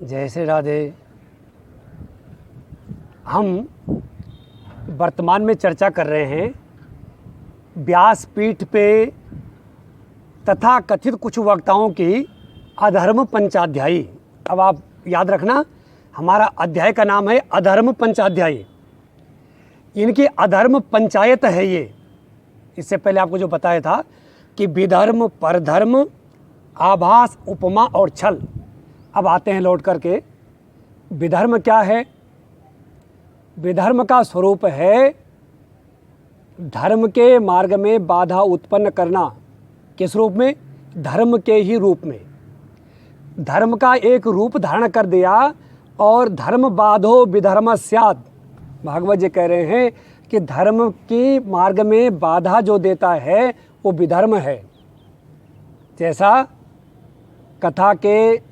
जय श्री राधे। हम वर्तमान में चर्चा कर रहे हैं व्यासपीठ पे तथा कथित कुछ वक्ताओं की अधर्म पंचाध्यायी। अब आप याद रखना, हमारा अध्याय का नाम है अधर्म पंचाध्यायी। इनकी अधर्म पंचायत है ये। इससे पहले आपको जो बताया था कि विधर्म, परधर्म, आभास, उपमा और छल। अब आते हैं लौट करके, विधर्म क्या है? विधर्म का स्वरूप है धर्म के मार्ग में बाधा उत्पन्न करना। किस रूप में? धर्म के ही रूप में। धर्म का एक रूप धारण कर दिया और धर्म बाधो विधर्म स्यात्। भागवत जी कह रहे हैं कि धर्म की मार्ग में बाधा जो देता है वो विधर्म है। जैसा कथा के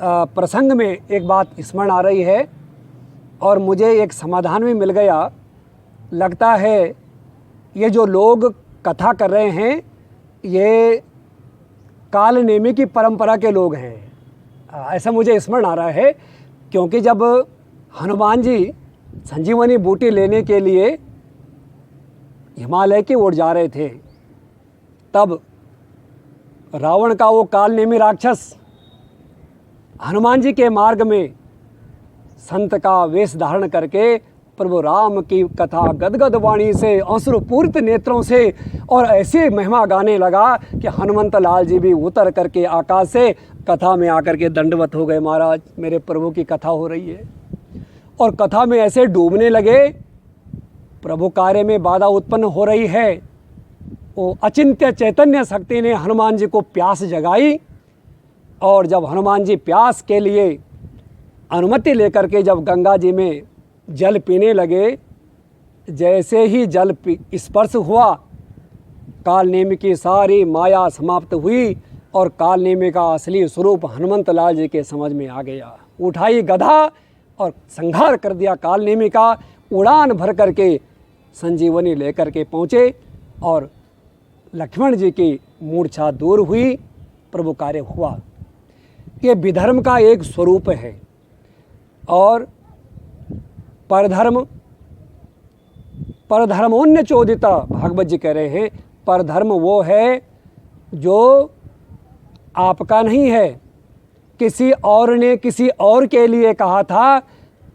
प्रसंग में एक बात स्मरण आ रही है और मुझे एक समाधान भी मिल गया। लगता है ये जो लोग कथा कर रहे हैं ये काल नेमी की परंपरा के लोग हैं, ऐसा मुझे स्मरण आ रहा है। क्योंकि जब हनुमान जी संजीवनी बूटी लेने के लिए हिमालय की ओर जा रहे थे, तब रावण का वो काल नेमी राक्षस हनुमान जी के मार्ग में संत का वेश धारण करके प्रभु राम की कथा गदगद वाणी से, अश्रुपूरित नेत्रों से और ऐसे महिमा गाने लगा कि हनुमंत लाल जी भी उतर करके आकाश से कथा में आकर के दंडवत हो गए। महाराज, मेरे प्रभु की कथा हो रही है। और कथा में ऐसे डूबने लगे, प्रभु कार्य में बाधा उत्पन्न हो रही है। वो अचिंत्य चैतन्य शक्ति ने हनुमान जी को प्यास जगाई और जब हनुमान जी प्यास के लिए अनुमति लेकर के जब गंगा जी में जल पीने लगे, जैसे ही जल स्पर्श हुआ, काल नेमी की सारी माया समाप्त हुई और काल नेमी का असली स्वरूप हनुमंत लाल जी के समझ में आ गया। उठाई गदा और संहार कर दिया काल नेमी का। उड़ान भर करके संजीवनी लेकर के पहुँचे और लक्ष्मण जी की मूर्छा दूर हुई, प्रभु कार्य हुआ। ये विधर्म का एक स्वरूप है। और परधर्म, परधर्मोन्य चोदिता, भागवत जी कह रहे हैं परधर्म वो है जो आपका नहीं है, किसी और ने किसी और के लिए कहा था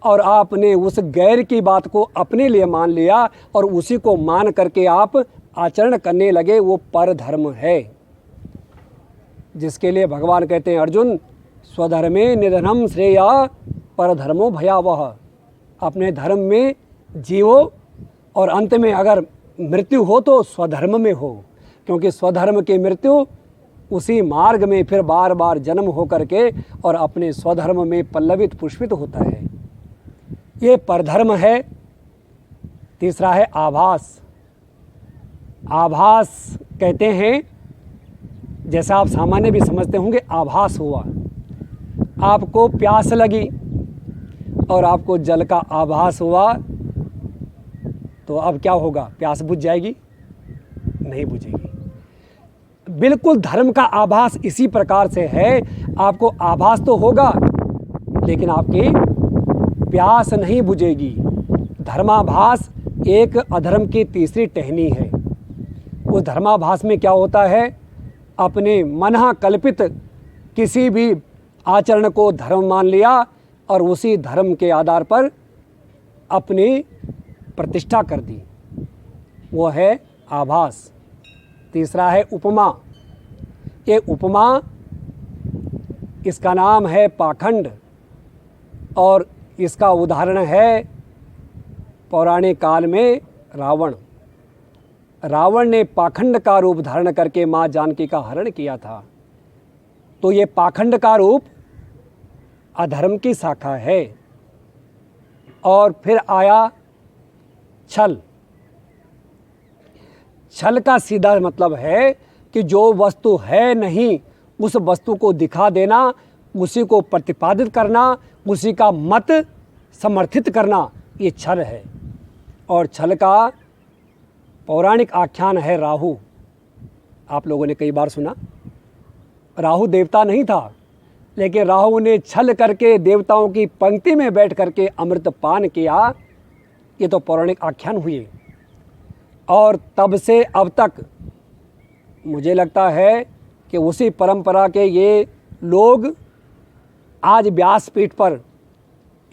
और आपने उस गैर की बात को अपने लिए मान लिया और उसी को मान करके आप आचरण करने लगे, वो परधर्म है। जिसके लिए भगवान कहते हैं, अर्जुन स्वधर्मे निधनम श्रेया परधर्मो भयावह। अपने धर्म में जियो और अंत में अगर मृत्यु हो तो स्वधर्म में हो, क्योंकि स्वधर्म की मृत्यु उसी मार्ग में फिर बार बार जन्म हो करके और अपने स्वधर्म में पल्लवित पुष्पित होता है। ये परधर्म है। तीसरा है आभास। आभास कहते हैं, जैसा आप सामान्य भी समझते होंगे, आभास हुआ, आपको प्यास लगी और आपको जल का आभास हुआ, तो अब क्या होगा? प्यास बुझ जाएगी? नहीं बुझेगी। बिल्कुल धर्म का आभास इसी प्रकार से है। आपको आभास तो होगा लेकिन आपकी प्यास नहीं बुझेगी। धर्माभास एक अधर्म की तीसरी टहनी है। उस धर्माभास में क्या होता है? अपने मन कल्पित किसी भी आचरण को धर्म मान लिया और उसी धर्म के आधार पर अपनी प्रतिष्ठा कर दी, वो है आभास। तीसरा है उपमा। ये उपमा, इसका नाम है पाखंड और इसका उदाहरण है पौराणिक काल में रावण। रावण ने पाखंड का रूप धारण करके माँ जानकी का हरण किया था। तो ये पाखंड का रूप अधर्म की शाखा है। और फिर आया छल। छल का सीधा मतलब है कि जो वस्तु है नहीं उस वस्तु को दिखा देना, उसी को प्रतिपादित करना, उसी का मत समर्थित करना, ये छल है। और छल का पौराणिक आख्यान है राहु। आप लोगों ने कई बार सुना। राहु देवता नहीं था, लेकिन राहु ने छल करके देवताओं की पंक्ति में बैठ करके अमृत पान किया। ये तो पौराणिक आख्यान हुए। और तब से अब तक मुझे लगता है कि उसी परंपरा के ये लोग आज व्यासपीठ पर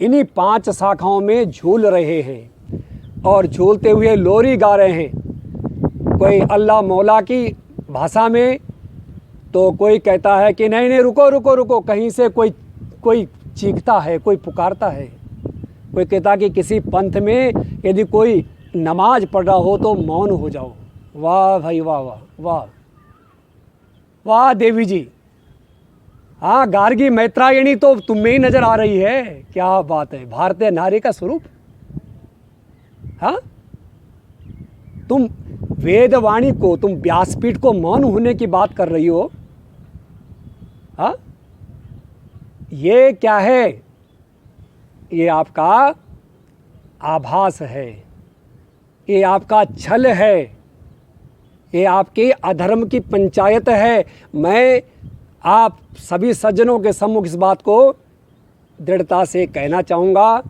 इन्हीं 5 शाखाओं में झूल रहे हैं और झूलते हुए लोरी गा रहे हैं। कोई अल्लाह मौला की भाषा में, तो कोई कहता है कि नहीं नहीं रुको रुको रुको, कहीं से कोई चीखता है, कोई पुकारता है। कोई कहता कि किसी पंथ में यदि कोई नमाज पढ़ रहा हो तो मौन हो जाओ। वाह भाई वाह वाह वाह वाह देवी जी। हाँ, गार्गी मैत्रायणी तो तुम में ही नजर आ रही है। क्या बात है, भारतीय नारी का स्वरूप। हाँ, तुम वेदवाणी को, तुम व्यासपीठ को मौन होने की बात कर रही हो। हाँ, ये क्या है? ये आपका आभास है, ये आपका छल है, ये आपके अधर्म की पंचायत है। मैं आप सभी सज्जनों के सम्मुख इस बात को दृढ़ता से कहना चाहूँगा,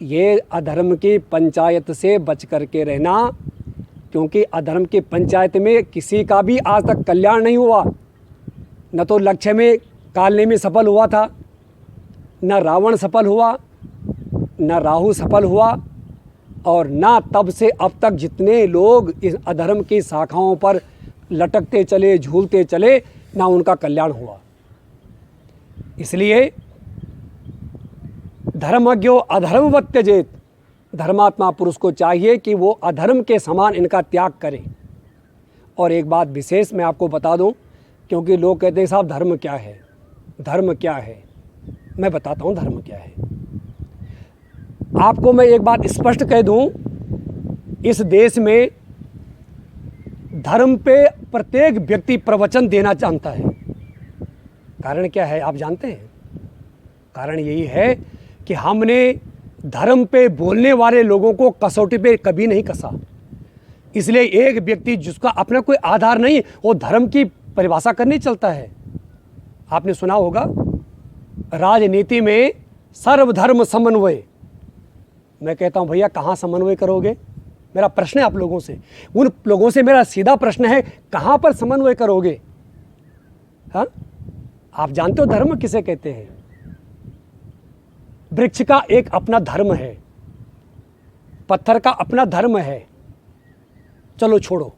ये अधर्म की पंचायत से बच करके रहना, क्योंकि अधर्म की पंचायत में किसी का भी आज तक कल्याण नहीं हुआ। न तो लक्ष्य में कालने में सफल हुआ था, न रावण सफल हुआ, न राहु सफल हुआ, और ना तब से अब तक जितने लोग इस अधर्म की शाखाओं पर लटकते चले, झूलते चले, ना उनका कल्याण हुआ। इसलिए धर्मज्ञो अधर्मवत् त्यजेत, धर्मात्मा पुरुष को चाहिए कि वो अधर्म के समान इनका त्याग करे। और एक बात विशेष मैं आपको बता दूं, क्योंकि लोग कहते हैं साहब धर्म क्या है, धर्म क्या है। मैं बताता हूं धर्म क्या है। आपको मैं एक बात स्पष्ट कह दूं, इस देश में धर्म पे प्रत्येक व्यक्ति प्रवचन देना जानता है। कारण क्या है आप जानते हैं? कारण यही है कि हमने धर्म पे बोलने वाले लोगों को कसौटी पे कभी नहीं कसा। इसलिए एक व्यक्ति जिसका अपना कोई आधार नहीं, वो धर्म की परिभाषा करने चलता है। आपने सुना होगा राजनीति में सर्वधर्म समन्वय। मैं कहता हूं भैया कहाँ समन्वय करोगे? मेरा प्रश्न है आप लोगों से, उन लोगों से मेरा सीधा प्रश्न है, कहाँ पर समन्वय करोगे? हाँ, आप जानते हो धर्म किसे कहते हैं? वृक्ष का एक अपना धर्म है, पत्थर का अपना धर्म है। चलो छोड़ो,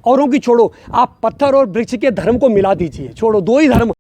औरों की छोड़ो, आप पत्थर और वृक्ष के धर्म को मिला दीजिए, छोड़ो, 2 ही धर्म।